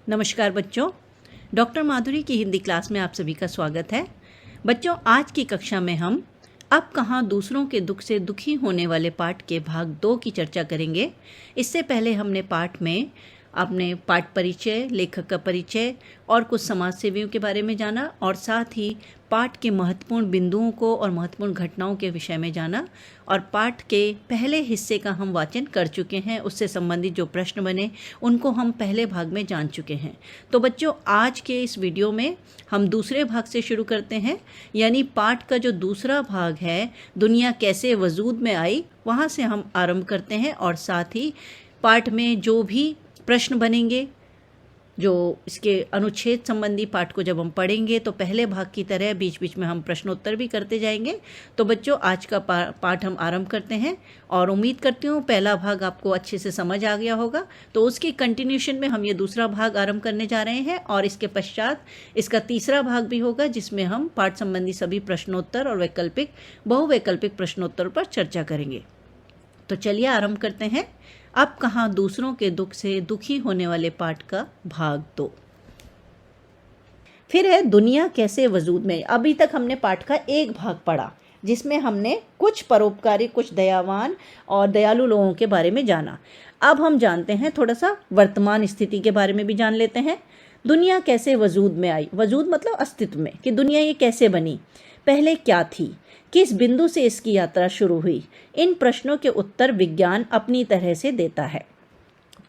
नमस्कार बच्चों, डॉक्टर माधुरी की हिंदी क्लास में आप सभी का स्वागत है। बच्चों, आज की कक्षा में हम अब कहाँ दूसरों के दुख से दुखी होने वाले पाठ के भाग 2 की चर्चा करेंगे। इससे पहले हमने पाठ में अपने पाठ परिचय, लेखक का परिचय और कुछ समाज सेवियों के बारे में जाना और साथ ही पाठ के महत्वपूर्ण बिंदुओं को और महत्वपूर्ण घटनाओं के विषय में जाना और पाठ के पहले हिस्से का हम वाचन कर चुके हैं। उससे संबंधित जो प्रश्न बने उनको हम पहले भाग में जान चुके हैं। तो बच्चों, आज के इस वीडियो में हम दूसरे भाग से शुरू करते हैं, यानी पाठ का जो दूसरा भाग है, दुनिया कैसे वजूद में आई, वहाँ से हम आरंभ करते हैं और साथ ही पाठ में जो भी प्रश्न बनेंगे, जो इसके अनुच्छेद संबंधी पाठ को जब हम पढ़ेंगे तो पहले भाग की तरह बीच बीच में हम प्रश्नोत्तर भी करते जाएंगे। तो बच्चों, आज का पाठ हम आरंभ करते हैं और उम्मीद करती हूँ पहला भाग आपको अच्छे से समझ आ गया होगा। तो उसकी कंटिन्यूशन में हम ये दूसरा भाग आरंभ करने जा रहे हैं और इसके पश्चात इसका तीसरा भाग भी होगा, जिसमें हम पाठ संबंधी सभी प्रश्नोत्तर और वैकल्पिक बहुवैकल्पिक प्रश्नोत्तर पर चर्चा करेंगे। तो चलिए आरंभ करते हैं। अब कहाँ दूसरों के दुख से दुखी होने वाले पाठ का भाग 2। फिर है दुनिया कैसे वजूद में। अभी तक हमने पाठ का एक भाग पढ़ा, जिसमें हमने कुछ परोपकारी, कुछ दयावान और दयालु लोगों के बारे में जाना। अब हम जानते हैं, थोड़ा सा वर्तमान स्थिति के बारे में भी जान लेते हैं। दुनिया कैसे वजूद में आई। वजूद मतलब अस्तित्व में, कि दुनिया ये कैसे बनी, पहले क्या थी, किस बिंदु से इसकी यात्रा शुरू हुई। इन प्रश्नों के उत्तर विज्ञान अपनी तरह से देता है,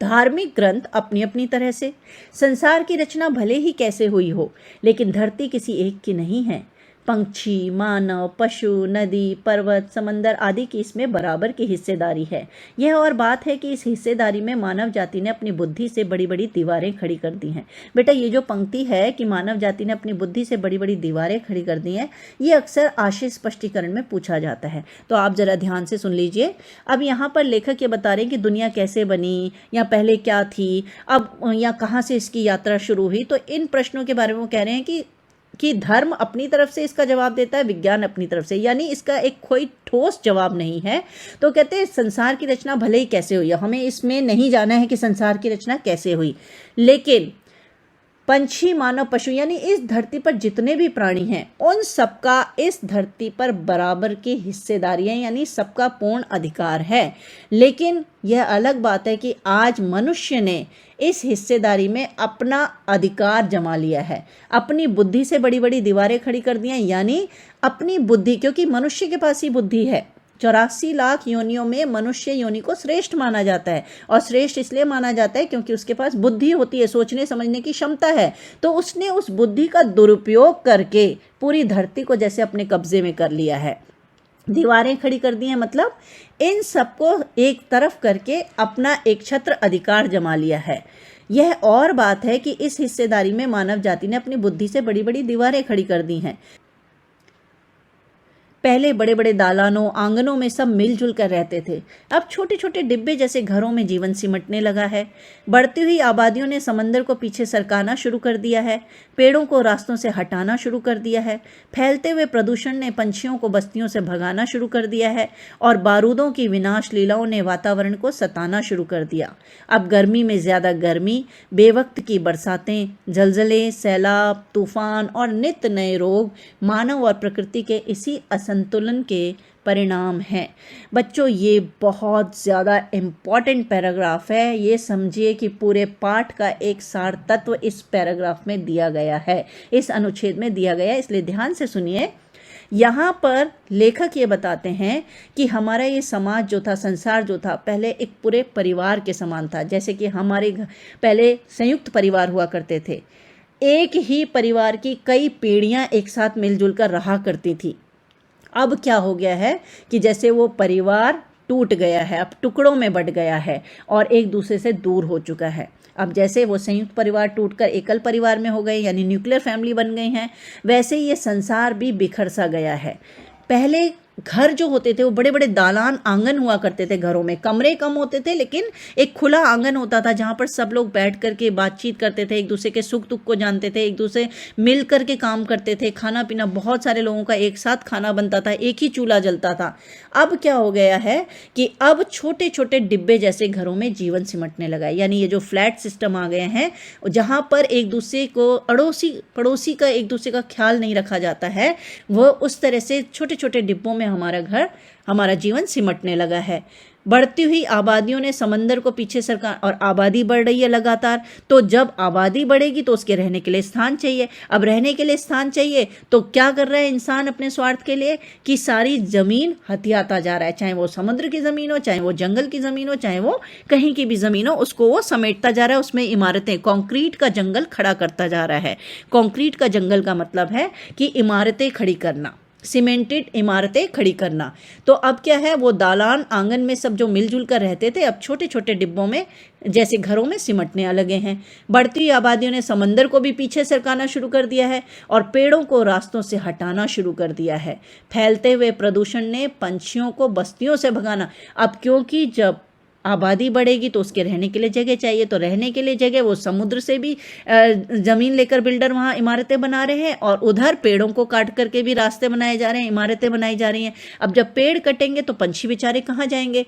धार्मिक ग्रंथ अपनी अपनी तरह से। संसार की रचना भले ही कैसे हुई हो, लेकिन धरती किसी एक की नहीं है। पंछी, मानव, पशु, नदी, पर्वत, समंदर आदि की इसमें बराबर की हिस्सेदारी है। यह और बात है कि इस हिस्सेदारी में मानव जाति ने अपनी बुद्धि से बड़ी बड़ी दीवारें खड़ी कर दी हैं। बेटा, ये जो पंक्ति है कि मानव जाति ने अपनी बुद्धि से बड़ी बड़ी दीवारें खड़ी कर दी हैं, ये अक्सर आशय स्पष्टीकरण में पूछा जाता है। तो आप जरा ध्यान से सुन लीजिए। अब यहाँ पर लेखक ये बता रहे हैं कि दुनिया कैसे बनी, या पहले क्या थी, अब या कहाँ से इसकी यात्रा शुरू हुई। तो इन प्रश्नों के बारे में वो कह रहे हैं कि धर्म अपनी तरफ से इसका जवाब देता है, विज्ञान अपनी तरफ से, यानी इसका एक कोई ठोस जवाब नहीं है। तो कहते हैं संसार की रचना भले ही कैसे हुई, हमें इसमें नहीं जाना है कि संसार की रचना कैसे हुई, लेकिन पंछी, मानव, पशु यानी इस धरती पर जितने भी प्राणी हैं, उन सबका इस धरती पर बराबर की हिस्सेदारी है, यानी सबका पूर्ण अधिकार है। लेकिन यह अलग बात है कि आज मनुष्य ने इस हिस्सेदारी में अपना अधिकार जमा लिया है, अपनी बुद्धि से बड़ी बड़ी दीवारें खड़ी कर दी हैं, यानी अपनी बुद्धि, क्योंकि मनुष्य के पास ही बुद्धि है। 84 लाख योनियों में मनुष्य योनि को श्रेष्ठ माना जाता है, और श्रेष्ठ इसलिए माना जाता है क्योंकि उसके पास बुद्धि होती है, सोचने समझने की क्षमता है। तो उसने उस बुद्धि का दुरुपयोग करके पूरी धरती को जैसे अपने कब्जे में कर लिया है, दीवारें खड़ी कर दी हैं, मतलब इन सबको एक तरफ करके अपना एक छत्र अधिकार जमा लिया है। यह और बात है कि इस हिस्सेदारी में मानव जाति ने अपनी बुद्धि से बड़ी बड़ी दीवारें खड़ी कर दी हैं। पहले बड़े बड़े दालानों, आंगनों में सब मिलजुल कर रहते थे। अब छोटे छोटे डिब्बे जैसे घरों में जीवन सिमटने लगा है। बढ़ती हुई आबादियों ने समंदर को पीछे सरकाना शुरू कर दिया है, पेड़ों को रास्तों से हटाना शुरू कर दिया है। फैलते हुए प्रदूषण ने पंछियों को बस्तियों से भगाना शुरू कर दिया है, और बारूदों की विनाश लीलाओं ने वातावरण को सताना शुरू कर दिया। अब गर्मी में ज़्यादा गर्मी, बेवक्त की बरसातें, जलजले, सैलाब, तूफान और नित्य नए रोग मानव और प्रकृति के इसी संतुलन के परिणाम हैं। बच्चों, ये बहुत ज़्यादा इम्पॉर्टेंट पैराग्राफ है। ये समझिए कि पूरे पाठ का एक सार तत्व इस पैराग्राफ में दिया गया है, इस अनुच्छेद में दिया गया है, इसलिए ध्यान से सुनिए। यहाँ पर लेखक ये बताते हैं कि हमारा ये समाज जो था, संसार जो था, पहले एक पूरे परिवार के समान था। जैसे कि हमारे पहले संयुक्त परिवार हुआ करते थे, एक ही परिवार की कई पीढ़ियाँ एक साथ मिलजुल कर रहा करती थी। अब क्या हो गया है कि जैसे वो परिवार टूट गया है, अब टुकड़ों में बंट गया है और एक दूसरे से दूर हो चुका है। अब जैसे वो संयुक्त परिवार टूटकर एकल परिवार में हो गए, यानी न्यूक्लियर फैमिली बन गई हैं, वैसे ये संसार भी बिखर सा गया है। पहले घर जो होते थे वो बड़े बड़े दालान आंगन हुआ करते थे, घरों में कमरे कम होते थे लेकिन एक खुला आंगन होता था जहाँ पर सब लोग बैठ करके बातचीत करते थे, एक दूसरे के सुख दुख को जानते थे, एक दूसरे मिल करके काम करते थे, खाना पीना बहुत सारे लोगों का एक साथ खाना बनता था, एक ही चूल्हा जलता था। अब क्या हो गया है कि अब छोटे छोटे डिब्बे जैसे घरों में जीवन सिमटने लगा है, यानी ये जो फ्लैट सिस्टम आ गए हैं जहाँ पर एक दूसरे को अड़ोसी पड़ोसी का एक दूसरे का ख्याल नहीं रखा जाता है, वह उस तरह से छोटे छोटे डिब्बों में हमारा घर हमारा जीवन सिमटने लगा है। बढ़ती हुई आबादियों ने समंदर को पीछे सरकार, और आबादी बढ़ रही है लगातार, तो जब आबादी बढ़ेगी तो उसके रहने के लिए स्थान चाहिए। अब रहने के लिए स्थान चाहिए तो क्या कर रहा है इंसान अपने स्वार्थ के लिए कि सारी ज़मीन हथियाता जा रहा है, चाहे वो समुद्र की ज़मीन हो, चाहे वो जंगल की ज़मीन हो, चाहे वो कहीं की भी ज़मीन हो, उसको वो समेटता जा रहा है, उसमें इमारतें, कंक्रीट का जंगल खड़ा करता जा रहा है। कंक्रीट का जंगल का मतलब है कि इमारतें खड़ी करना, सीमेंटेड इमारतें खड़ी करना। तो अब क्या है, वो दालान आंगन में सब जो मिलजुल कर रहते थे अब छोटे छोटे डिब्बों में जैसे घरों में सिमटने लगे हैं। बढ़ती हुई आबादियों ने समंदर को भी पीछे सरकाना शुरू कर दिया है और पेड़ों को रास्तों से हटाना शुरू कर दिया है। फैलते हुए प्रदूषण ने पंछियों को बस्तियों से भगाना, अब क्योंकि जब आबादी बढ़ेगी तो उसके रहने के लिए जगह चाहिए, तो रहने के लिए जगह वो समुद्र से भी ज़मीन लेकर बिल्डर वहाँ इमारतें बना रहे हैं और उधर पेड़ों को काट करके भी रास्ते बनाए जा रहे हैं, इमारतें बनाई जा रही हैं। अब जब पेड़ कटेंगे तो पंछी बेचारे कहाँ जाएंगे,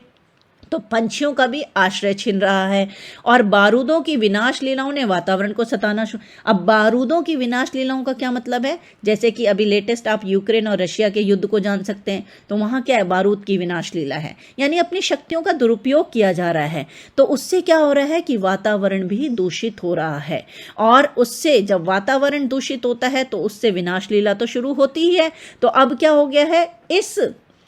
तो पंछियों का भी आश्रय छिन रहा है। और बारूदों की विनाश लीलाओं ने वातावरण को सताना अब बारूदों की विनाश लीलाओं का क्या मतलब है, जैसे कि अभी लेटेस्ट आप यूक्रेन और रशिया के युद्ध को जान सकते हैं, तो वहाँ क्या है, बारूद की विनाश लीला है, यानी अपनी शक्तियों का दुरुपयोग किया जा रहा है। तो उससे क्या हो रहा है कि वातावरण भी दूषित हो रहा है, और उससे जब वातावरण दूषित होता है तो उससे विनाश लीला तो शुरू होती ही है। तो अब क्या हो गया है, इस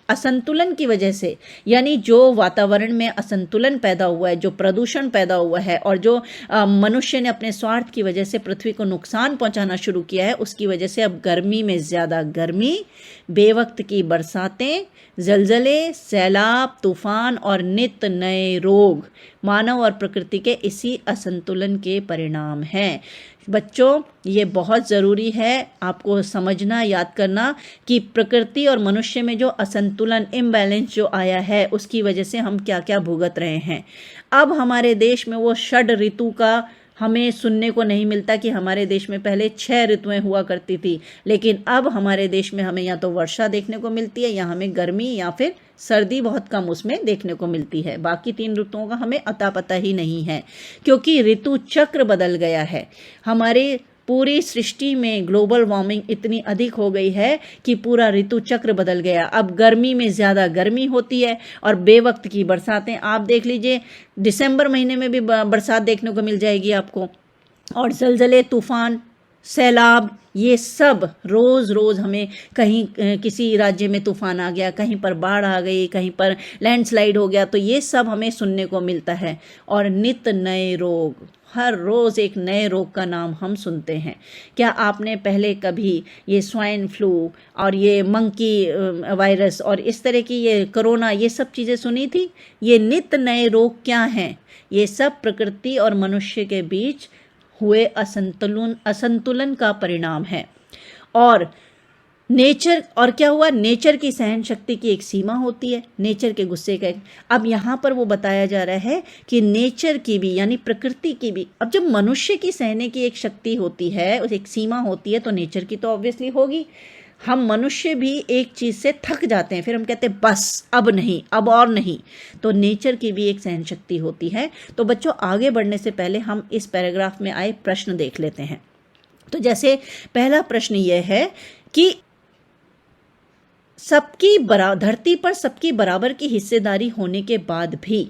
असंतुलन की वजह से, यानी जो वातावरण में असंतुलन पैदा हुआ है, जो प्रदूषण पैदा हुआ है और जो मनुष्य ने अपने स्वार्थ की वजह से पृथ्वी को नुकसान पहुंचाना शुरू किया है, उसकी वजह से अब गर्मी में ज़्यादा गर्मी, बेवक्त की बरसातें, जलजले, सैलाब, तूफान और नित नए रोग मानव और प्रकृति के इसी असंतुलन के परिणाम हैं। बच्चों, ये बहुत ज़रूरी है आपको समझना, याद करना कि प्रकृति और मनुष्य में जो असंतुलन, इम्बैलेंस जो आया है, उसकी वजह से हम क्या क्या भुगत रहे हैं। अब हमारे देश में वो षड ऋतु का हमें सुनने को नहीं मिलता कि हमारे देश में पहले 6 ऋतुएं हुआ करती थी, लेकिन अब हमारे देश में हमें या तो वर्षा देखने को मिलती है या हमें गर्मी या फिर सर्दी बहुत कम उसमें देखने को मिलती है। बाकी 3 ऋतुओं का हमें अता पता ही नहीं है, क्योंकि ऋतु चक्र बदल गया है। हमारे पूरी सृष्टि में ग्लोबल वार्मिंग इतनी अधिक हो गई है कि पूरा ऋतु चक्र बदल गया। अब गर्मी में ज़्यादा गर्मी होती है और बेवक्त की बरसातें, आप देख लीजिए दिसंबर महीने में भी बरसात देखने को मिल जाएगी आपको, और जलजले, तूफान, सैलाब, ये सब रोज़ रोज़ हमें कहीं किसी राज्य में तूफान आ गया, कहीं पर बाढ़ आ गई, कहीं पर लैंडस्लाइड हो गया, तो ये सब हमें सुनने को मिलता है। और नित नए रोग, हर रोज़ एक नए रोग का नाम हम सुनते हैं। क्या आपने पहले कभी ये स्वाइन फ्लू और ये मंकी वायरस और इस तरह की ये कोरोना, ये सब चीज़ें सुनी थी? ये नित नए रोग क्या हैं? ये सब प्रकृति और मनुष्य के बीच हुए असंतुलन का परिणाम है। और नेचर, और क्या हुआ, नेचर की सहन शक्ति की एक सीमा होती है, नेचर के गुस्से का अब यहाँ पर वो बताया जा रहा है कि नेचर की भी, यानी प्रकृति की भी, अब जब मनुष्य की सहने की एक शक्ति होती है, एक सीमा होती है, तो नेचर की तो ऑब्वियसली होगी। हम मनुष्य भी एक चीज़ से थक जाते हैं, फिर हम कहते हैं बस अब नहीं, अब और नहीं, तो नेचर की भी एक सहन शक्ति होती है। तो बच्चों, आगे बढ़ने से पहले हम इस पैराग्राफ में आए प्रश्न देख लेते हैं। तो जैसे पहला प्रश्न यह है कि धरती पर सबकी बराबर की हिस्सेदारी होने के बाद भी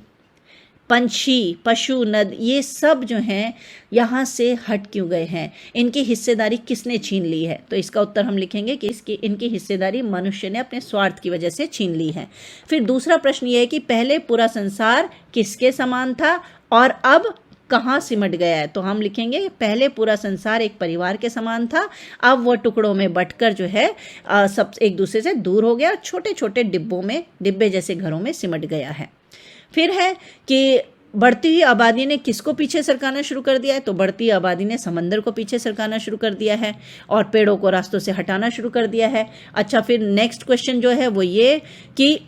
पंछी, पशु, नद, ये सब जो हैं यहाँ से हट क्यों गए हैं? इनकी हिस्सेदारी किसने छीन ली है? तो इसका उत्तर हम लिखेंगे कि इनकी हिस्सेदारी मनुष्य ने अपने स्वार्थ की वजह से छीन ली है। फिर दूसरा प्रश्न ये है कि पहले पूरा संसार किसके समान था और अब कहाँ सिमट गया है? तो हम लिखेंगे पहले पूरा संसार एक परिवार के समान था, अब वह टुकड़ों में बंटकर जो है सब एक दूसरे से दूर हो गया, छोटे छोटे डिब्बों में, डिब्बे जैसे घरों में सिमट गया है। फिर है कि बढ़ती हुई आबादी ने किसको पीछे सरकाना शुरू कर दिया है? तो बढ़ती आबादी ने समंदर को पीछे सरकाना शुरू कर दिया है और पेड़ों को रास्तों से हटाना शुरू कर दिया है। अच्छा, फिर नेक्स्ट क्वेश्चन जो है वो ये कि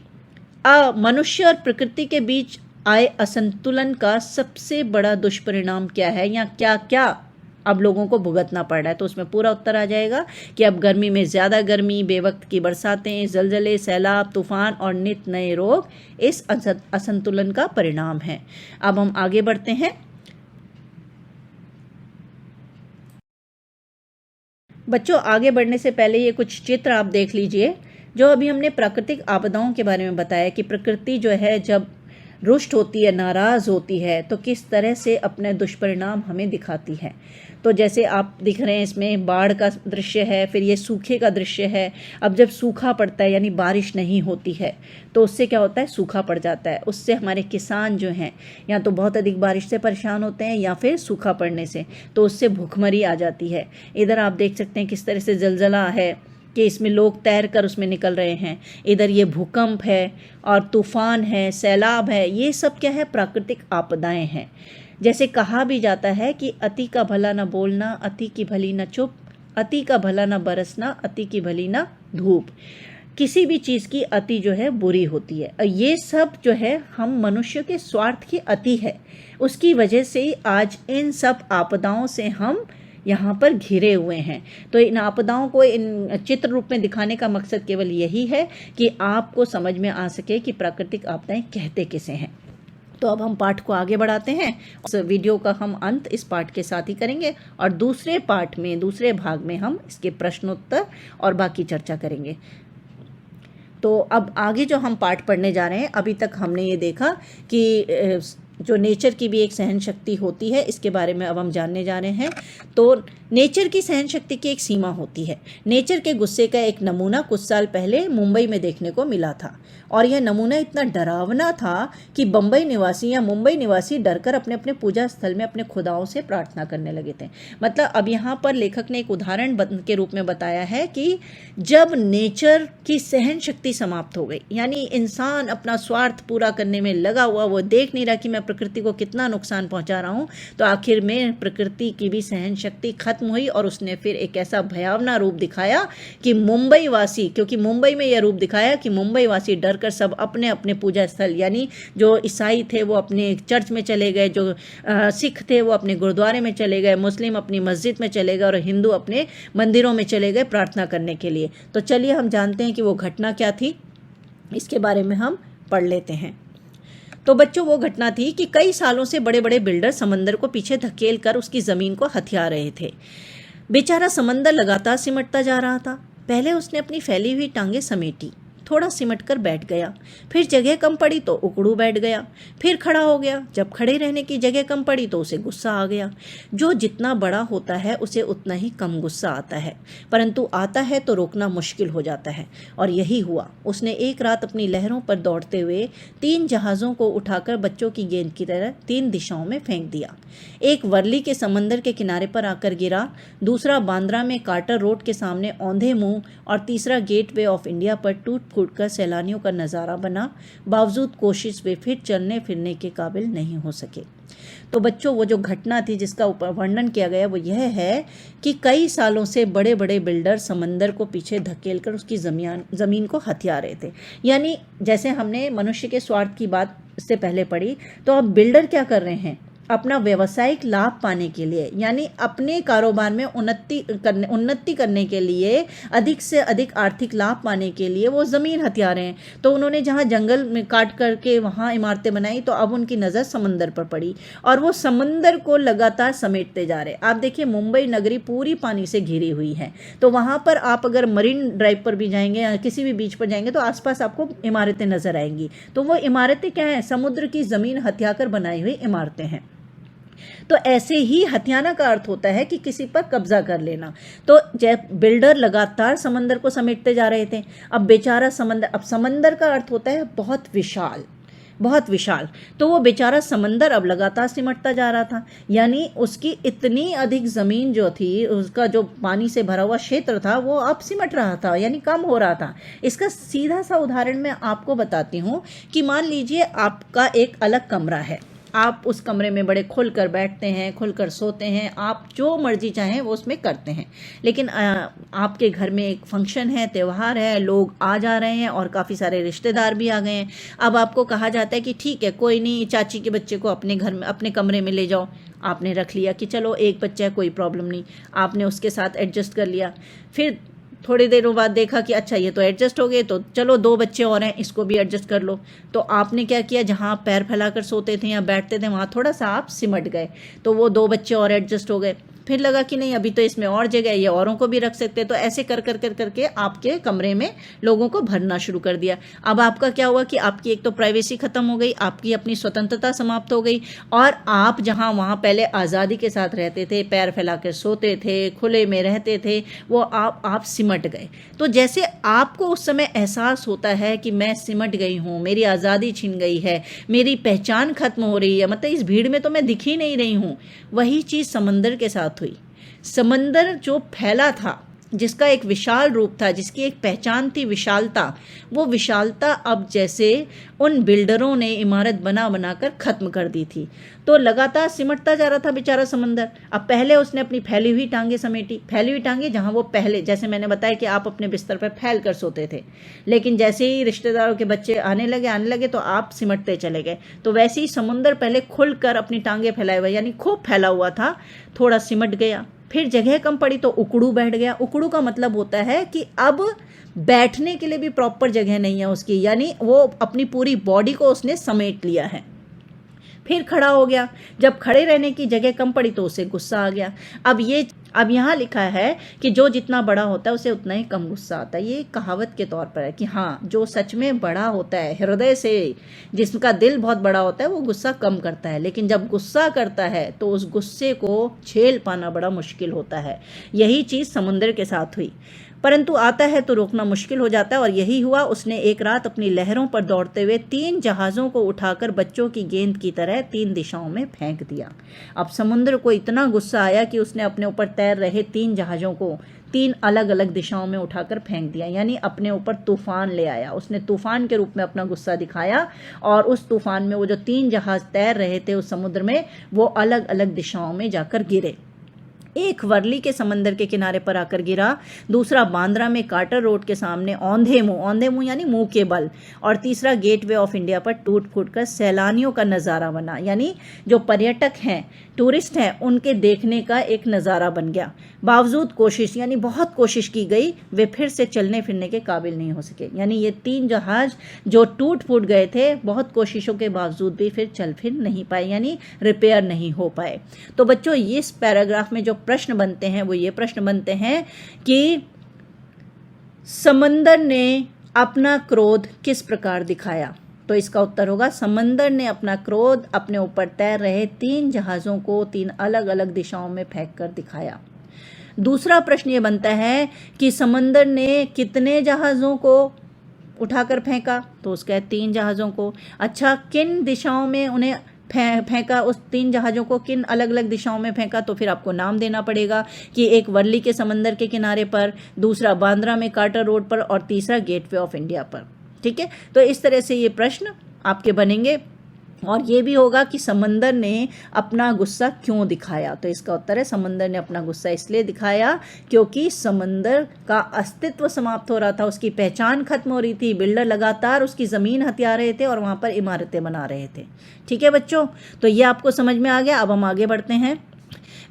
मनुष्य और प्रकृति के बीच आए असंतुलन का सबसे बड़ा दुष्परिणाम क्या है, या क्या क्या अब लोगों को भुगतना पड़ रहा है? तो उसमें पूरा उत्तर आ जाएगा कि अब गर्मी में ज़्यादा गर्मी, बेवक्त की बरसातें, जलजले, सैलाब, तूफान और नित नए रोग इस असंतुलन का परिणाम है। अब हम आगे बढ़ते हैं। बच्चों, आगे बढ़ने से पहले ये कुछ चित्र आप देख लीजिए। जो अभी हमने प्राकृतिक आपदाओं के बारे में बताया कि प्रकृति जो है जब रुष्ट होती है, नाराज़ होती है, तो किस तरह से अपने दुष्परिणाम हमें दिखाती है। तो जैसे आप दिख रहे हैं, इसमें बाढ़ का दृश्य है, फिर ये सूखे का दृश्य है। अब जब सूखा पड़ता है यानी बारिश नहीं होती है तो उससे क्या होता है? सूखा पड़ जाता है। उससे हमारे किसान जो हैं या तो बहुत अधिक बारिश से परेशान होते हैं या फिर सूखा पड़ने से, तो उससे भूखमरी आ जाती है। इधर आप देख सकते हैं किस तरह से जलजला है कि इसमें लोग तैर कर उसमें निकल रहे हैं। इधर ये भूकंप है और तूफान है, सैलाब है, ये सब क्या है? प्राकृतिक आपदाएं हैं। जैसे कहा भी जाता है कि अति का भला न बोलना, अति की भली न चुप, अति का भला न बरसना, अति की भली न धूप। किसी भी चीज़ की अति जो है बुरी होती है। ये सब जो है हम मनुष्य के स्वार्थ की अति है, उसकी वजह से ही आज इन सब आपदाओं से हम यहाँ पर घिरे हुए हैं। तो इन आपदाओं को इन चित्र रूप में दिखाने का मकसद केवल यही है कि आपको समझ में आ सके कि प्राकृतिक आपदाएं कहते किसे हैं। तो अब हम पाठ को आगे बढ़ाते हैं। इस वीडियो का हम अंत इस पाठ के साथ ही करेंगे और दूसरे पाठ में, दूसरे भाग में हम इसके प्रश्नोत्तर और बाकी चर्चा करेंगे। तो अब आगे जो हम पाठ पढ़ने जा रहे हैं, अभी तक हमने ये देखा कि जो नेचर की भी एक सहन शक्ति होती है, इसके बारे में अब हम जानने जा रहे हैं। तो नेचर की सहन शक्ति की एक सीमा होती है। नेचर के गुस्से का एक नमूना कुछ साल पहले मुंबई में देखने को मिला था और यह नमूना इतना डरावना था कि बम्बई निवासी या मुंबई निवासी डरकर अपने अपने पूजा स्थल में अपने खुदाओं से प्रार्थना करने लगे थे। मतलब अब यहाँ पर लेखक ने एक उदाहरण के रूप में बताया है कि जब नेचर की सहन शक्ति समाप्त हो गई, यानी इंसान अपना स्वार्थ पूरा करने में लगा हुआ, वो देख नहीं रहा कि मैं प्रकृति को कितना नुकसान पहुंचा रहा हूं, तो आखिर में प्रकृति की भी सहन शक्ति खत्म हुई और उसने फिर एक ऐसा भयावना रूप दिखाया कि मुंबई वासी, क्योंकि मुंबई में यह रूप दिखाया कि मुंबई वासी डर कर सब अपने अपने पूजा स्थल, यानी जो ईसाई थे वो अपने चर्च में चले गए, जो सिख थे वो अपने गुरुद्वारे में चले गए, मुस्लिम अपनी मस्जिद में चले गए और हिंदू अपने मंदिरों में चले गए प्रार्थना करने के लिए। तो चलिए हम जानते हैं कि वो घटना क्या थी, इसके बारे में हम पढ़ लेते हैं। तो बच्चों, वो घटना थी कि कई सालों से बड़े बड़े बिल्डर समंदर को पीछे धकेल कर उसकी ज़मीन को हथिया रहे थे। बेचारा समंदर लगातार सिमटता जा रहा था। पहले उसने अपनी फैली हुई टांगें समेटी, थोड़ा सिमट कर बैठ गया, फिर जगह कम पड़ी तो उकड़ू बैठ गया, फिर खड़ा हो गया। जब खड़े रहने की जगह कम पड़ी तो उसे गुस्सा आ गया। जो जितना बड़ा होता है उसे उतना ही कम गुस्सा आता है, परंतु आता है तो रोकना मुश्किल हो जाता है। और यही हुआ। उसने एक रात अपनी लहरों पर दौड़ते हुए 3 जहाज़ों को उठाकर बच्चों की गेंद की तरह 3 दिशाओं में फेंक दिया। एक वर्ली के समंदर के किनारे पर आकर गिरा, दूसरा बांद्रा में कार्टर रोड के सामने औंधे मुंह और तीसरा गेटवे ऑफ इंडिया पर टूट फूट कर सैलानियों का नज़ारा बना। बावजूद कोशिश वे फिर चलने फिरने के काबिल नहीं हो सके। तो बच्चों, वो जो घटना थी जिसका ऊपर वर्णन किया गया वो यह है कि कई सालों से बड़े बड़े बिल्डर समंदर को पीछे धकेलकर उसकी ज़मीन को हथिया रहे थे। यानी जैसे हमने मनुष्य के स्वार्थ की बात इससे पहले पढ़ी, तो अब बिल्डर क्या कर रहे हैं? अपना व्यावसायिक लाभ पाने के लिए, यानी अपने कारोबार में उन्नति करने के लिए, अधिक से अधिक आर्थिक लाभ पाने के लिए वो ज़मीन हथिया रहे हैं। तो उन्होंने जहाँ जंगल में काट करके वहाँ इमारतें बनाई, तो अब उनकी नज़र समंदर पर पड़ी और वो समंदर को लगातार समेटते जा रहे। आप देखिए, मुंबई नगरी पूरी पानी से घिरी हुई है। तो वहाँ पर आप अगर मरीन ड्राइव पर भी जाएंगे या किसी भी बीच पर जाएंगे तो आसपास आपको इमारतें नज़र आएंगी। तो वो इमारतें क्या हैं? समुद्र की ज़मीन हथियाकर बनाई हुई इमारतें हैं। तो ऐसे ही हथियाना का अर्थ होता है कि किसी पर कब्जा कर लेना। तो जब बिल्डर लगातार समंदर को समेटते जा रहे थे, अब बेचारा समंदर, अब समंदर का अर्थ होता है बहुत विशाल, बहुत विशाल। तो वो बेचारा समंदर अब लगातार सिमटता जा रहा था, यानी उसकी इतनी अधिक ज़मीन जो थी, उसका जो पानी से भरा हुआ क्षेत्र था, वो अब सिमट रहा था, यानी कम हो रहा था। इसका सीधा सा उदाहरण मैं आपको बताती हूँ कि मान लीजिए आपका एक अलग कमरा है आप उस कमरे में बड़े खुलकर बैठते हैं, खुलकर सोते हैं, आप जो मर्जी चाहें वो उसमें करते हैं। लेकिन आपके घर में एक फंक्शन है, त्यौहार है, लोग आ जा रहे हैं और काफ़ी सारे रिश्तेदार भी आ गए हैं। अब आपको कहा जाता है कि ठीक है, कोई नहीं, चाची के बच्चे को अपने घर में, अपने कमरे में ले जाओ। आपने रख लिया कि चलो एक बच्चा है, कोई प्रॉब्लम नहीं, आपने उसके साथ एडजस्ट कर लिया। फिर थोड़ी देरों बाद देखा कि अच्छा ये तो एडजस्ट हो गए, तो चलो 2 बच्चे और हैं, इसको भी एडजस्ट कर लो। तो आपने क्या किया, जहाँ आप पैर फैलाकर सोते थे या बैठते थे वहाँ थोड़ा सा आप सिमट गए, तो वो 2 बच्चे और एडजस्ट हो गए। फिर लगा कि नहीं, अभी तो इसमें और जगह है, ये औरों को भी रख सकते हैं। तो ऐसे कर कर कर करके आपके कमरे में लोगों को भरना शुरू कर दिया। अब आपका क्या हुआ कि आपकी एक तो प्राइवेसी खत्म हो गई, आपकी अपनी स्वतंत्रता समाप्त हो गई, और आप जहाँ वहाँ पहले आज़ादी के साथ रहते थे, पैर फैलाकर सोते थे, खुले में रहते थे, वो आप सिमट गए। तो जैसे आपको उस समय एहसास होता है कि मैं सिमट गई हूँ, मेरी आज़ादी छिन गई है, मेरी पहचान खत्म हो रही है, मतलब इस भीड़ में तो मैं दिख ही नहीं रही हूँ, वही चीज़ समंदर के साथ हुई। समंदर जो फैला था, जिसका एक विशाल रूप था, जिसकी एक पहचान थी विशालता, वो विशालता अब जैसे उन बिल्डरों ने इमारत बना बनाकर खत्म कर दी थी। तो लगातार सिमटता जा रहा था बेचारा समंदर। अब पहले उसने अपनी फैली हुई टांगे समेटी, फैली हुई टांगे जहाँ वो पहले, जैसे मैंने बताया कि आप अपने बिस्तर पर फैल कर सोते थे, लेकिन जैसे ही रिश्तेदारों के बच्चे आने लगे तो आप सिमटते चले गए। तो वैसे ही समुंदर पहले खुलकर अपनी टांगे फैलाए हुए, यानी खूब फैला हुआ था, थोड़ा सिमट गया। फिर जगह कम पड़ी तो उकड़ू बैठ गया। उकड़ू का मतलब होता है कि अब बैठने के लिए भी प्रॉपर जगह नहीं है उसकी, यानी वो अपनी पूरी बॉडी को उसने समेट लिया है। फिर खड़ा हो गया, जब खड़े रहने की जगह कम पड़ी तो उसे गुस्सा आ गया। अब यहाँ लिखा है कि जो जितना बड़ा होता है उसे उतना ही कम गुस्सा आता है। ये एक कहावत के तौर पर है कि हाँ, जो सच में बड़ा होता है हृदय से, जिसका दिल बहुत बड़ा होता है, वो गुस्सा कम करता है, लेकिन जब गुस्सा करता है तो उस गुस्से को झेल पाना बड़ा मुश्किल होता है। यही चीज़ समुद्र के साथ हुई, परंतु आता है तो रोकना मुश्किल हो जाता है, और यही हुआ। उसने एक रात अपनी लहरों पर दौड़ते हुए 3 जहाज़ों को उठाकर बच्चों की गेंद की तरह 3 दिशाओं में फेंक दिया। अब समुद्र को इतना गुस्सा आया कि उसने अपने ऊपर तैर रहे 3 जहाज़ों को 3 अलग अलग दिशाओं में उठाकर फेंक दिया, यानी अपने ऊपर तूफान ले आया। उसने तूफान के रूप में अपना गुस्सा दिखाया, और उस तूफान में वो जो 3 जहाज़ तैर रहे थे उस समुद्र में, वो अलग अलग दिशाओं में जाकर गिरे। एक वर्ली के समंदर के किनारे पर आकर गिरा, दूसरा बांद्रा में कार्टर रोड के सामने औंधे मुंह यानी मुंह के बल, और तीसरा गेटवे ऑफ इंडिया पर टूट फूट कर सैलानियों का नज़ारा बना, यानी जो पर्यटक हैं, टूरिस्ट हैं, उनके देखने का एक नज़ारा बन गया। बावजूद कोशिश, यानी बहुत कोशिश की गई, वे फिर से चलने फिरने के काबिल नहीं हो सके। यानी ये 3 जहाज जो टूट फूट गए थे, बहुत कोशिशों के बावजूद भी फिर चल फिर नहीं पाए, यानी रिपेयर नहीं हो पाए। तो बच्चों, इस पैराग्राफ में जो प्रश्न बनते हैं वो ये प्रश्न बनते हैं कि समंदर ने अपना क्रोध किस प्रकार दिखाया। तो इसका उत्तर होगा, समंदर ने अपना क्रोध अपने ऊपर तैर रहे 3 जहाज़ों को 3 अलग अलग दिशाओं में फेंक कर दिखाया। दूसरा प्रश्न ये बनता है कि समंदर ने कितने जहाज़ों को उठाकर फेंका, तो उसका 3 जहाज़ों को। अच्छा, किन दिशाओं में उन्हें फेंका, उस 3 जहाज़ों को किन अलग अलग दिशाओं में फेंका, तो फिर आपको नाम देना पड़ेगा कि एक वर्ली के समंदर के किनारे पर, दूसरा बांद्रा में कार्टर रोड पर, और तीसरा गेटवे ऑफ इंडिया पर। ठीक है, तो इस तरह से ये प्रश्न आपके बनेंगे। और ये भी होगा कि समंदर ने अपना गुस्सा क्यों दिखाया, तो इसका उत्तर है, समंदर ने अपना गुस्सा इसलिए दिखाया क्योंकि समंदर का अस्तित्व समाप्त हो रहा था, उसकी पहचान खत्म हो रही थी। बिल्डर लगातार उसकी ज़मीन हथिया रहे थे और वहाँ पर इमारतें बना रहे थे। ठीक है बच्चों, तो ये आपको समझ में आ गया। अब हम आगे बढ़ते हैं।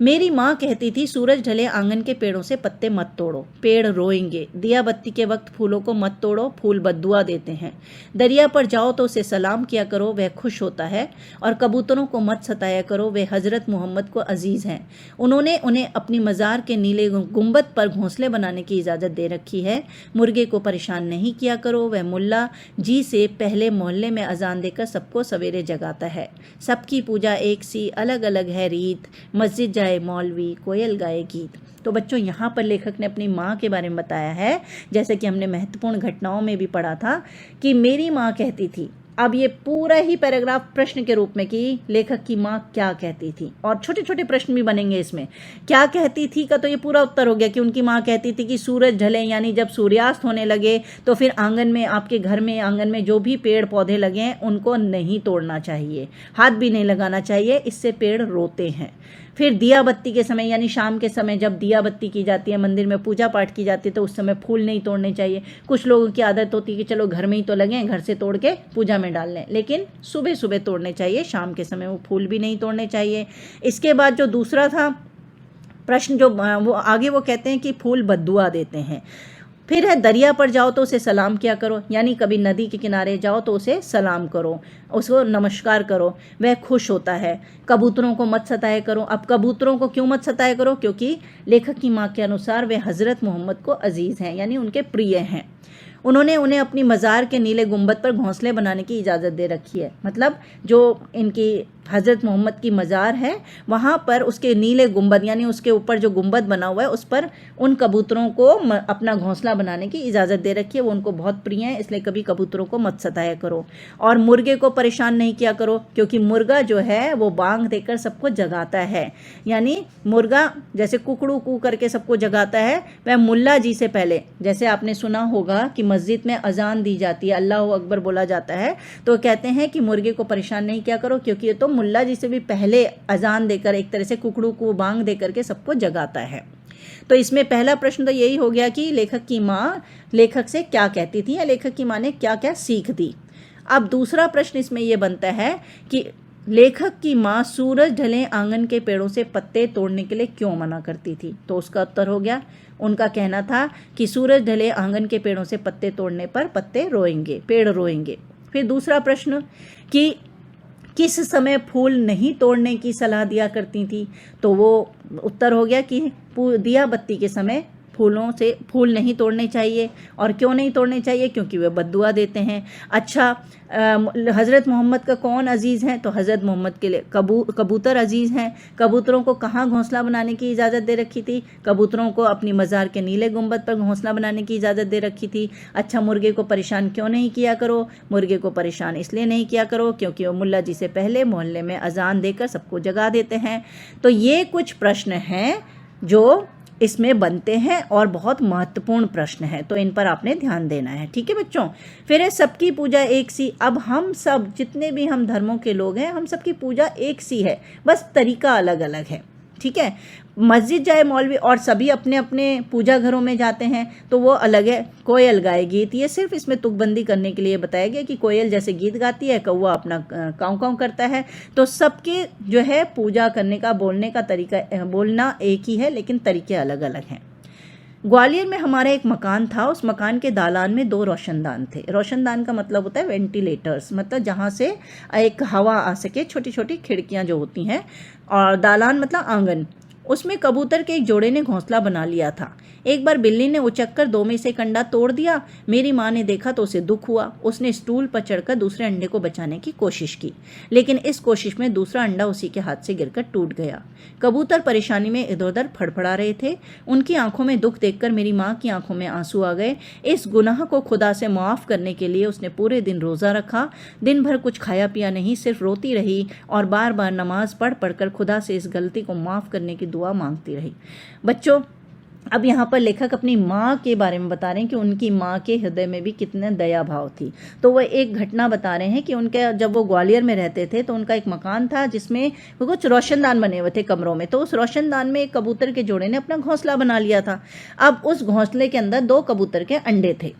मेरी माँ कहती थी, सूरज ढले आंगन के पेड़ों से पत्ते मत तोड़ो, पेड़ रोएंगे। दिया बत्ती के वक्त फूलों को मत तोड़ो, फूल बद्दुआ देते हैं। दरिया पर जाओ तो उसे सलाम किया करो, वह खुश होता है। और कबूतरों को मत सताया करो, वे हज़रत मोहम्मद को अजीज़ हैं। उन्होंने उन्हें अपनी मज़ार के नीले गुंबद पर घोंसले बनाने की इजाज़त दे रखी है। मुर्गे को परेशान नहीं किया करो, वह मुल्ला जी से पहले मोहल्ले में अजान देकर सबको सवेरे जगाता है। सबकी पूजा एक सी, अलग अलग है रीत। मस्जिद जाए मौलवी, कोयल गाए गीत। तो बच्चों, यहाँ पर लेखक ने अपनी माँ के बारे में बताया है, जैसे कि हमने महत्वपूर्ण घटनाओं में भी पढ़ा था कि मेरी माँ कहती थी। अब ये पूरा ही पैराग्राफ प्रश्न के रूप में कि लेखक की माँ क्या कहती थी, और छोटे छोटे प्रश्न भी बनेंगे इसमें। क्या कहती थी का तो ये पूरा उत्तर हो गया कि उनकी माँ कहती थी कि सूरज ढले यानी जब सूर्यास्त होने लगे तो फिर आंगन में, आपके घर में आंगन में जो भी पेड़ पौधे लगे हैं उनको नहीं तोड़ना चाहिए, हाथ भी नहीं लगाना चाहिए, इससे पेड़ रोते हैं। फिर दिया बत्ती के समय यानी शाम के समय जब दिया बत्ती की जाती है, मंदिर में पूजा पाठ की जाती है, तो उस समय फूल नहीं तोड़ने चाहिए। कुछ लोगों की आदत होती है कि चलो घर में ही तो लगे हैं, घर से तोड़ के पूजा में डाल लें, लेकिन सुबह सुबह तोड़ने चाहिए, शाम के समय वो फूल भी नहीं तोड़ने चाहिए। इसके बाद जो दूसरा था प्रश्न, जो वो आगे वो कहते हैं कि फूल बद्दुआ देते हैं। फिर है दरिया पर जाओ तो उसे सलाम किया करो, यानी कभी नदी के किनारे जाओ तो उसे सलाम करो, उसको नमस्कार करो, वह खुश होता है। कबूतरों को मत सताया करो। अब कबूतरों को क्यों मत सताया करो? क्योंकि लेखक की माँ के अनुसार वे हज़रत मोहम्मद को अजीज़ हैं, यानी उनके प्रिय हैं। उन्होंने उन्हें अपनी मज़ार के नीले गुंबद पर घोंसले बनाने की इजाज़त दे रखी है। मतलब जो इनकी हज़रत मोहम्मद की मज़ार है वहाँ पर उसके नीले गुंबद यानी उसके ऊपर जो गुंबद बना हुआ है उस पर उन कबूतरों को अपना घोंसला बनाने की इजाज़त दे रखी है। वो उनको बहुत प्रिय है, इसलिए कभी कबूतरों को मत सताया करो। और मुर्गे को परेशान नहीं किया करो, क्योंकि मुर्गा जो है वो बांग देकर सबको जगाता है। यानी मुर्गा जैसे कुकड़ू कू करके सबको जगाता है, वह मुल्ला जी से पहले, जैसे आपने सुना होगा कि मस्जिद में अजान दी जाती है, अल्लाह अकबर बोला जाता है, तो कहते हैं कि मुर्गे को परेशान नहीं किया करो, क्योंकि ये तो मुल्ला जी से भी पहले अजान देकर एक तरह से कुकड़ू को बांग देकर के सबको जगाता है। तो इसमें पहला प्रश्न तो यही हो गया कि लेखक की माँ लेखक से क्या कहती थी, या लेखक की माँ ने क्या क्या सीख दी। अब दूसरा प्रश्न इसमें यह बनता है कि लेखक की माँ सूरज ढले आंगन के पेड़ों से पत्ते तोड़ने के लिए क्यों मना करती थी? तो उसका उत्तर हो गया, उनका कहना था कि सूरज ढले आंगन के पेड़ों से पत्ते तोड़ने पर पत्ते रोएंगे, पेड़ रोएंगे। फिर दूसरा प्रश्न कि किस समय फूल नहीं तोड़ने की सलाह दिया करती थी? तो वो उत्तर हो गया कि दिया बत्ती के समय फूल नहीं तोड़ने चाहिए। और क्यों नहीं तोड़ने चाहिए? क्योंकि वे बद्दुआ देते हैं। अच्छा, हज़रत मोहम्मद का कौन अजीज़ हैं? तो हज़रत मोहम्मद के लिए कबूतर अजीज़ हैं। कबूतरों को कहाँ घोंसला बनाने की इजाज़त दे रखी थी? कबूतरों को अपनी मज़ार के नीले गुंबद पर घोंसला बनाने की इजाज़त दे रखी थी। अच्छा, मुर्गे को परेशान क्यों नहीं किया करो? मुर्गे को परेशान इसलिए नहीं किया करो क्योंकि वो मुल्ला जी से पहले मोहल्ले में अजान देकर सबको जगा देते हैं। तो ये कुछ प्रश्न हैं जो इसमें बनते हैं और बहुत महत्वपूर्ण प्रश्न है, तो इन पर आपने ध्यान देना है। ठीक है बच्चों। फिर है सबकी पूजा एक सी। अब हम सब जितने भी हम धर्मों के लोग हैं, हम सबकी पूजा एक सी है, बस तरीका अलग अलग है। ठीक है, मस्जिद जाए मौलवी और सभी अपने अपने पूजा घरों में जाते हैं तो वो अलग है। कोयल गाए गीत, ये सिर्फ इसमें तुकबंदी करने के लिए बताया गया कि कोयल जैसे गीत गाती है, कौवा अपना काँव काँव करता है। तो सबके जो है पूजा करने का, बोलने का तरीका, बोलना एक ही है लेकिन तरीके अलग अलग हैं। ग्वालियर में हमारा एक मकान था, उस मकान के दालान में 2 रोशनदान थे। रोशनदान का मतलब होता है वेंटिलेटर्स, मतलब जहाँ से एक हवा आ सके, छोटी छोटी खिड़कियाँ जो होती हैं। और दालान मतलब आंगन। उसमें कबूतर के एक जोड़े ने घोंसला बना लिया था। एक बार बिल्ली ने उचक्कर 2 में से एक अंडा तोड़ दिया। मेरी माँ ने देखा तो उसे दुख हुआ। उसने स्टूल पर चढ़कर दूसरे अंडे को बचाने की कोशिश की, लेकिन इस कोशिश में दूसरा अंडा उसी के हाथ से गिरकर टूट गया। कबूतर परेशानी में इधर उधर फड़फड़ा रहे थे। उनकी आंखों में दुख देखकर मेरी माँ की आंखों में आंसू आ गए। इस गुनाह को खुदा से माफ़ करने के लिए उसने पूरे दिन रोज़ा रखा। दिन भर कुछ खाया पिया नहीं, सिर्फ रोती रही और बार बार नमाज पढ़ पढ़कर खुदा से इस गलती को माफ़ करने की दुआ मांगती रही। बच्चों, अब यहाँ पर लेखक अपनी माँ के बारे में बता रहे हैं कि उनकी माँ के हृदय में भी कितने दया भाव थी। तो वह एक घटना बता रहे हैं कि उनके, जब वो ग्वालियर में रहते थे तो उनका एक मकान था जिसमें कुछ रोशनदान बने हुए थे कमरों में। तो उस रोशनदान में एक कबूतर के जोड़े ने अपना घोंसला बना लिया था। अब उस घोंसले के अंदर 2 कबूतर के अंडे थे।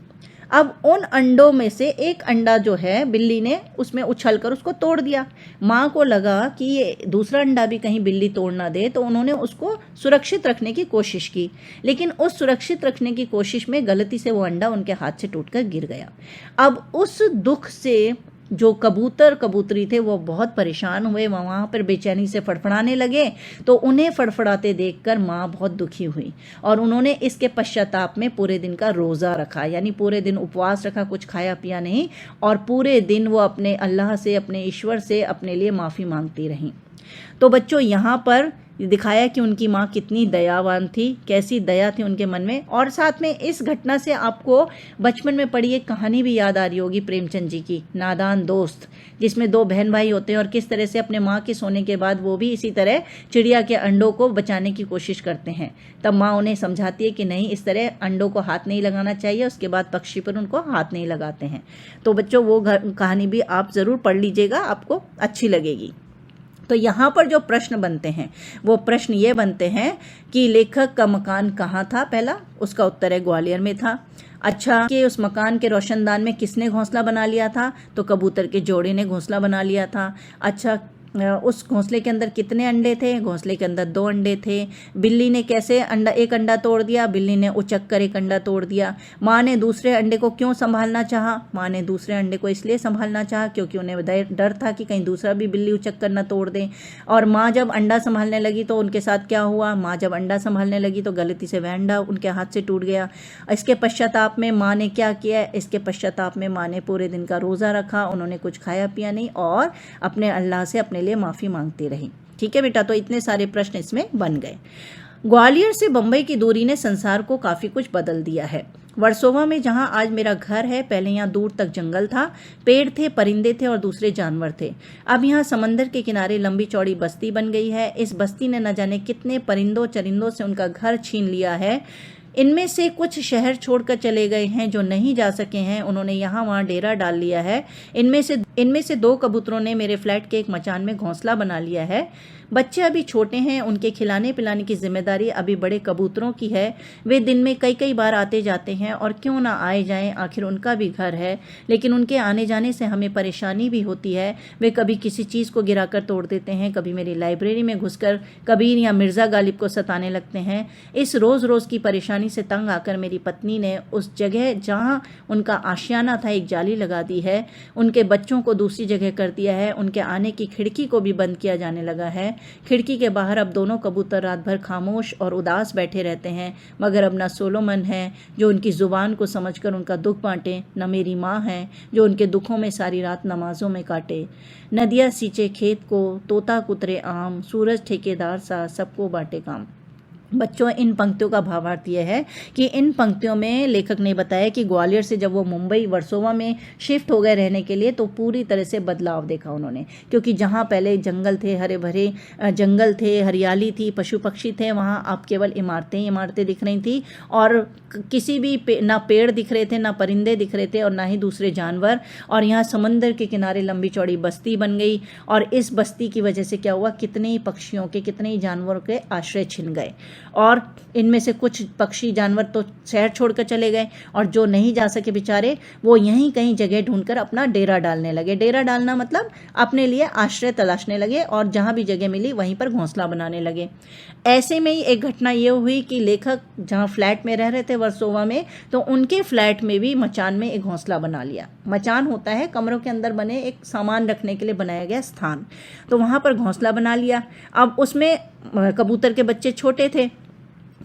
अब उन अंडों में से एक अंडा जो है बिल्ली ने उसमें उछलकर उसको तोड़ दिया। माँ को लगा कि ये दूसरा अंडा भी कहीं बिल्ली तोड़ ना दे, तो उन्होंने उसको सुरक्षित रखने की कोशिश की, लेकिन उस सुरक्षित रखने की कोशिश में गलती से वो अंडा उनके हाथ से टूटकर गिर गया। अब उस दुख से जो कबूतर कबूतरी थे वो बहुत परेशान हुए, वहाँ पर बेचैनी से फड़फड़ाने लगे। तो उन्हें फड़फड़ाते देखकर माँ बहुत दुखी हुई और उन्होंने इसके पश्चाताप में पूरे दिन का रोज़ा रखा, यानी पूरे दिन उपवास रखा, कुछ खाया पिया नहीं, और पूरे दिन वो अपने अल्लाह से, अपने ईश्वर से अपने लिए माफ़ी मांगती रहीं। तो बच्चों यहाँ पर दिखाया कि उनकी माँ कितनी दयावान थी, कैसी दया थी उनके मन में। और साथ में इस घटना से आपको बचपन में पढ़ी एक कहानी भी याद आ रही होगी प्रेमचंद जी की, नादान दोस्त, जिसमें दो बहन भाई होते हैं और किस तरह से अपने माँ के सोने के बाद वो भी इसी तरह चिड़िया के अंडों को बचाने की कोशिश करते हैं। तब माँ उन्हें समझाती है कि नहीं, इस तरह अंडों को हाथ नहीं लगाना चाहिए। उसके बाद पक्षी पर उनको हाथ नहीं लगाते हैं। तो बच्चों वो कहानी भी आप ज़रूर पढ़ लीजिएगा, आपको अच्छी लगेगी। तो यहाँ पर जो प्रश्न बनते हैं वो प्रश्न ये बनते हैं कि लेखक का मकान कहाँ था। पहला, उसका उत्तर है ग्वालियर में था। अच्छा, कि उस मकान के रोशनदान में किसने घोंसला बना लिया था, तो कबूतर के जोड़े ने घोंसला बना लिया था। अच्छा, उस घोंसले के अंदर कितने अंडे थे, घोंसले के अंदर 2 अंडे थे। बिल्ली ने कैसे एक अंडा तोड़ दिया, बिल्ली ने उचक कर एक अंडा तोड़ दिया। माँ ने दूसरे अंडे को क्यों संभालना चाहा, माँ ने दूसरे अंडे को इसलिए संभालना चाहा क्योंकि उन्हें डर था कि कहीं दूसरा भी बिल्ली उचक कर न तोड़ दे। और माँ जब अंडा संभालने लगी तो उनके साथ क्या हुआ, माँ जब अंडा संभालने लगी तो गलती से वह अंडा उनके हाथ से टूट गया। इसके पश्चाताप में माँ ने क्या किया, इसके पश्चाताप में माँ ने पूरे दिन का रोज़ा रखा, उन्होंने कुछ खाया पिया नहीं और अपने अल्लाह से अपने लिए माफ़ी मांगती रही। ठीक है बेटा, तो इतने सारे प्रश्न इसमें बन गए। ग्वालियर से बंबई की दूरी ने संसार को काफ़ी कुछ बदल दिया है। वर्सोवा में जहां आज मेरा घर है, पहले यहाँ दूर तक जंगल था, पेड़ थे, परिंदे थे और दूसरे जानवर थे। अब यहाँ समंदर के किनारे लंबी चौड़ी बस्ती बन गई है। इस बस्ती ने न जाने कितने परिंदों चरिंदों से उनका घर छीन लिया है। इनमें से कुछ शहर छोड़कर चले गए हैं, जो नहीं जा सके हैं उन्होंने यहाँ वहाँ डेरा डाल लिया है। इनमें से 2 कबूतरों ने मेरे फ्लैट के एक मचान में घोंसला बना लिया है। बच्चे अभी छोटे हैं, उनके खिलाने पिलाने की जिम्मेदारी अभी बड़े कबूतरों की है। वे दिन में कई कई बार आते जाते हैं और क्यों ना आए जाएं, आखिर उनका भी घर है। लेकिन उनके आने जाने से हमें परेशानी भी होती है। वे कभी किसी चीज़ को गिराकर तोड़ देते हैं, कभी मेरी लाइब्रेरी में घुसकर कबीर या मिर्ज़ा गालिब को सताने लगते हैं। इस रोज़ रोज़ की परेशानी से तंग आकर मेरी पत्नी ने उस जगह जहाँ उनका आशियाना था एक जाली लगा दी है। उनके बच्चों को दूसरी जगह कर दिया है। उनके आने की खिड़की को भी बंद किया जाने लगा है। खिड़की के बाहर अब दोनों कबूतर रात भर खामोश और उदास बैठे रहते हैं, मगर अब न सोलोमन है जो उनकी ज़ुबान को समझकर उनका दुख बांटे, न मेरी माँ है जो उनके दुखों में सारी रात नमाजों में काटे। नदियाँ सींचे खेत को, तोता कुतरे आम, सूरज ठेकेदार सा सबको बांटे काम। बच्चों, इन पंक्तियों का भावार्थ यह है कि इन पंक्तियों में लेखक ने बताया कि ग्वालियर से जब वो मुंबई वर्सोवा में शिफ्ट हो गए रहने के लिए तो पूरी तरह से बदलाव देखा उन्होंने। क्योंकि जहाँ पहले जंगल थे, हरे भरे जंगल थे, हरियाली थी, पशु पक्षी थे, वहाँ अब केवल इमारतें दिख रही थी और किसी भी ना पेड़ दिख रहे थे, ना परिंदे दिख रहे थे और ना ही दूसरे जानवर। और यहाँ समंदर के किनारे लंबी चौड़ी बस्ती बन गई और इस बस्ती की वजह से क्या हुआ, कितने ही पक्षियों के, कितने ही जानवरों के आश्रय छिन गए। और इनमें से कुछ पक्षी जानवर तो शहर छोड़कर चले गए और जो नहीं जा सके बेचारे, वो यहीं कहीं जगह ढूंढकर अपना डेरा डालने लगे। डेरा डालना मतलब अपने लिए आश्रय तलाशने लगे और जहाँ भी जगह मिली वहीं पर घोंसला बनाने लगे। ऐसे में ही एक घटना ये हुई कि लेखक जहाँ फ्लैट में रह रहे थे वर्सोवा में, तो उनके फ्लैट में भी मचान में एक घोंसला बना लिया। मचान होता है कमरों के अंदर बने एक सामान रखने के लिए बनाया गया स्थान, तो वहाँ पर घोंसला बना लिया। अब उसमें कबूतर के बच्चे छोटे थे,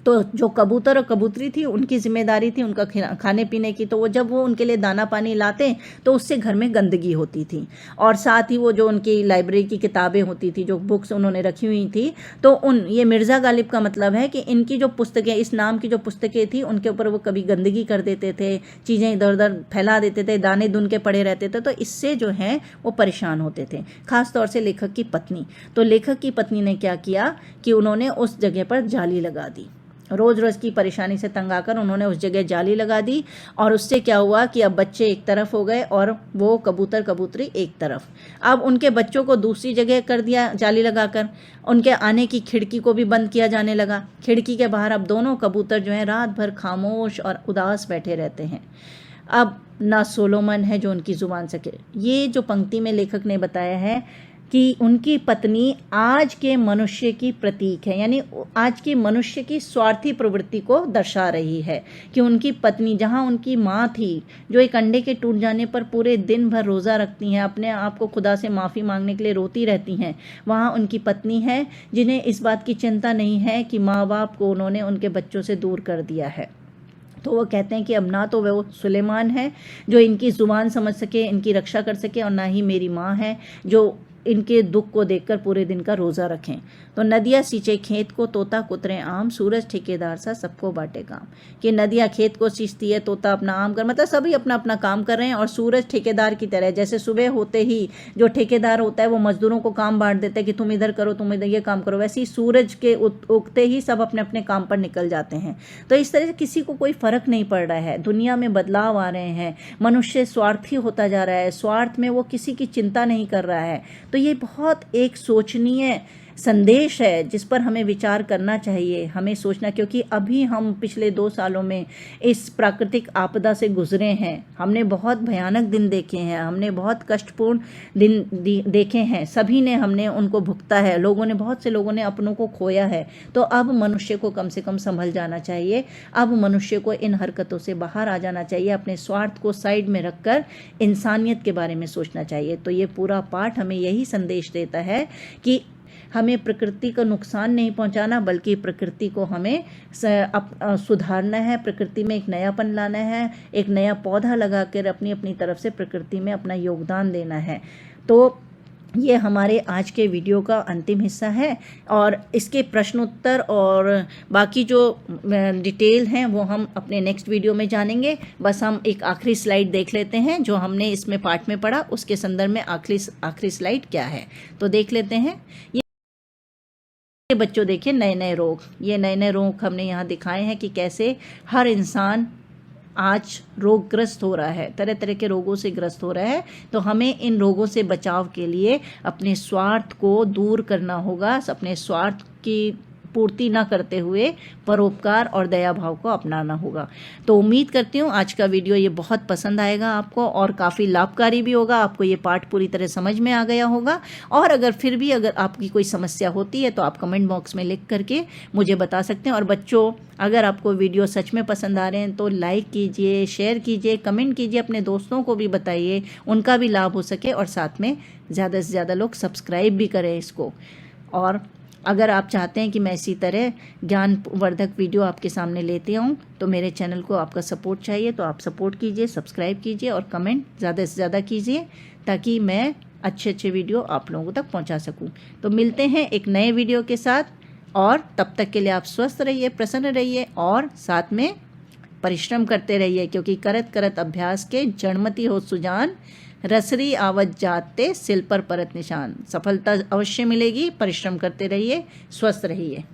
तो जो कबूतर और कबूतरी थी उनकी जिम्मेदारी थी उनका खाने पीने की। तो जब वो उनके लिए दाना पानी लाते तो उससे घर में गंदगी होती थी। और साथ ही वो जो उनकी लाइब्रेरी की किताबें होती थी, जो बुक्स उन्होंने रखी हुई थी, तो ये मिर्ज़ा गालिब का मतलब है कि इनकी जो पुस्तकें, इस नाम की जो पुस्तकें थी, उनके ऊपर वो कभी गंदगी कर देते थे, चीज़ें इधर उधर फैला देते थे, दाने दुन के पड़े रहते थे। तो इससे जो है वो परेशान होते थे, खास तौर से लेखक की पत्नी। तो लेखक की पत्नी ने क्या किया कि उन्होंने उस जगह पर जाली लगा दी। रोज़ रोज़ की परेशानी से तंग आकर उन्होंने उस जगह जाली लगा दी और उससे क्या हुआ कि अब बच्चे एक तरफ हो गए और वो कबूतर कबूतरी एक तरफ। अब उनके बच्चों को दूसरी जगह कर दिया जाली लगाकर। उनके आने की खिड़की को भी बंद किया जाने लगा। खिड़की के बाहर अब दोनों कबूतर जो हैं रात भर खामोश और उदास बैठे रहते हैं। अब ना सोलोमन है जो उनकी ज़ुबान सके। ये जो पंक्ति में लेखक ने बताया है कि उनकी पत्नी आज के मनुष्य की प्रतीक है, यानी आज के मनुष्य की स्वार्थी प्रवृत्ति को दर्शा रही है कि उनकी पत्नी, जहाँ उनकी माँ थी जो एक अंडे के टूट जाने पर पूरे दिन भर रोज़ा रखती हैं, अपने आप को खुदा से माफ़ी मांगने के लिए रोती रहती हैं, वहाँ उनकी पत्नी है जिन्हें इस बात की चिंता नहीं है कि माँ बाप को उन्होंने उनके बच्चों से दूर कर दिया है। तो वो कहते हैं कि अब ना तो वो सुलेमान है जो इनकी ज़ुबान समझ सके, इनकी रक्षा कर सके, और ना ही मेरी माँ है जो इनके दुख को देखकर पूरे दिन का रोज़ा रखें। तो नदियाँ सींचे खेत को, तोता कुतरे आम, सूरज ठेकेदार सा सबको बांटे काम। कि नदियाँ खेत को सींचती है, तोता अपना आम कर, मतलब सभी अपना अपना काम कर रहे हैं। और सूरज ठेकेदार की तरह, जैसे सुबह होते ही जो ठेकेदार होता है वो मजदूरों को काम बांट देता है कि तुम इधर करो, तुम इधर ये काम करो, वैसे ही सूरज के उगते ही सब अपने अपने काम पर निकल जाते हैं। तो इस तरह से किसी को कोई फर्क नहीं पड़ रहा है। दुनिया में बदलाव आ रहे हैं, मनुष्य स्वार्थी होता जा रहा है, स्वार्थ में वो किसी की चिंता नहीं कर रहा है। तो ये बहुत एक सोचनीय संदेश है जिस पर हमें विचार करना चाहिए, हमें सोचना, क्योंकि अभी हम पिछले 2 सालों में इस प्राकृतिक आपदा से गुजरे हैं। हमने बहुत भयानक दिन देखे हैं, हमने बहुत कष्टपूर्ण दिन देखे हैं, सभी ने हमने उनको भुगता है, लोगों ने, बहुत से लोगों ने अपनों को खोया है। तो अब मनुष्य को कम से कम संभल जाना चाहिए। अब मनुष्य को इन हरकतों से बाहर आ जाना चाहिए, अपने स्वार्थ को साइड में रखकर इंसानियत के बारे में सोचना चाहिए। तो ये पूरा पाठ हमें यही संदेश देता है कि हमें प्रकृति को नुकसान नहीं पहुंचाना, बल्कि प्रकृति को हमें सुधारना है, प्रकृति में एक नयापन लाना है, एक नया पौधा लगाकर अपनी अपनी तरफ से प्रकृति में अपना योगदान देना है। तो ये हमारे आज के वीडियो का अंतिम हिस्सा है, और इसके प्रश्नोत्तर और बाकी जो डिटेल हैं वो हम अपने नेक्स्ट वीडियो में जानेंगे। बस हम एक आखिरी स्लाइड देख लेते हैं जो हमने इसमें पाठ में पढ़ा, उसके संदर्भ में आखिरी स्लाइड क्या है तो देख लेते हैं। ये बच्चों देखिए नए नए रोग, ये नए नए रोग हमने यहाँ दिखाए हैं कि कैसे हर इंसान आज रोगग्रस्त हो रहा है, तरह तरह के रोगों से ग्रस्त हो रहा है। तो हमें इन रोगों से बचाव के लिए अपने स्वार्थ को दूर करना होगा, अपने स्वार्थ की पूर्ति न करते हुए परोपकार और दया भाव को अपनाना होगा। तो उम्मीद करती हूँ आज का वीडियो ये बहुत पसंद आएगा आपको, और काफ़ी लाभकारी भी होगा, आपको ये पाठ पूरी तरह समझ में आ गया होगा। और अगर फिर भी अगर आपकी कोई समस्या होती है तो आप कमेंट बॉक्स में लिख करके मुझे बता सकते हैं। और बच्चों, अगर आपको वीडियो सच में पसंद आ रहे हैं तो लाइक कीजिए, शेयर कीजिए, कमेंट कीजिए, अपने दोस्तों को भी बताइए, उनका भी लाभ हो सके, और साथ में ज़्यादा से ज़्यादा लोग सब्सक्राइब भी करें इसको। और अगर आप चाहते हैं कि मैं इसी तरह ज्ञानवर्धक वीडियो आपके सामने लेते आऊँ तो मेरे चैनल को आपका सपोर्ट चाहिए, तो आप सपोर्ट कीजिए, सब्सक्राइब कीजिए और कमेंट ज़्यादा से ज़्यादा कीजिए, ताकि मैं अच्छे अच्छे वीडियो आप लोगों तक पहुंचा सकूं। तो मिलते हैं एक नए वीडियो के साथ, और तब तक के लिए आप स्वस्थ रहिए, प्रसन्न रहिए, और साथ में परिश्रम करते रहिए, क्योंकि करत करत अभ्यास के जड़मति हो सुजान, रसरी आवत जाते सिल पर परत निशान। सफलता अवश्य मिलेगी, परिश्रम करते रहिए, स्वस्थ रहिए।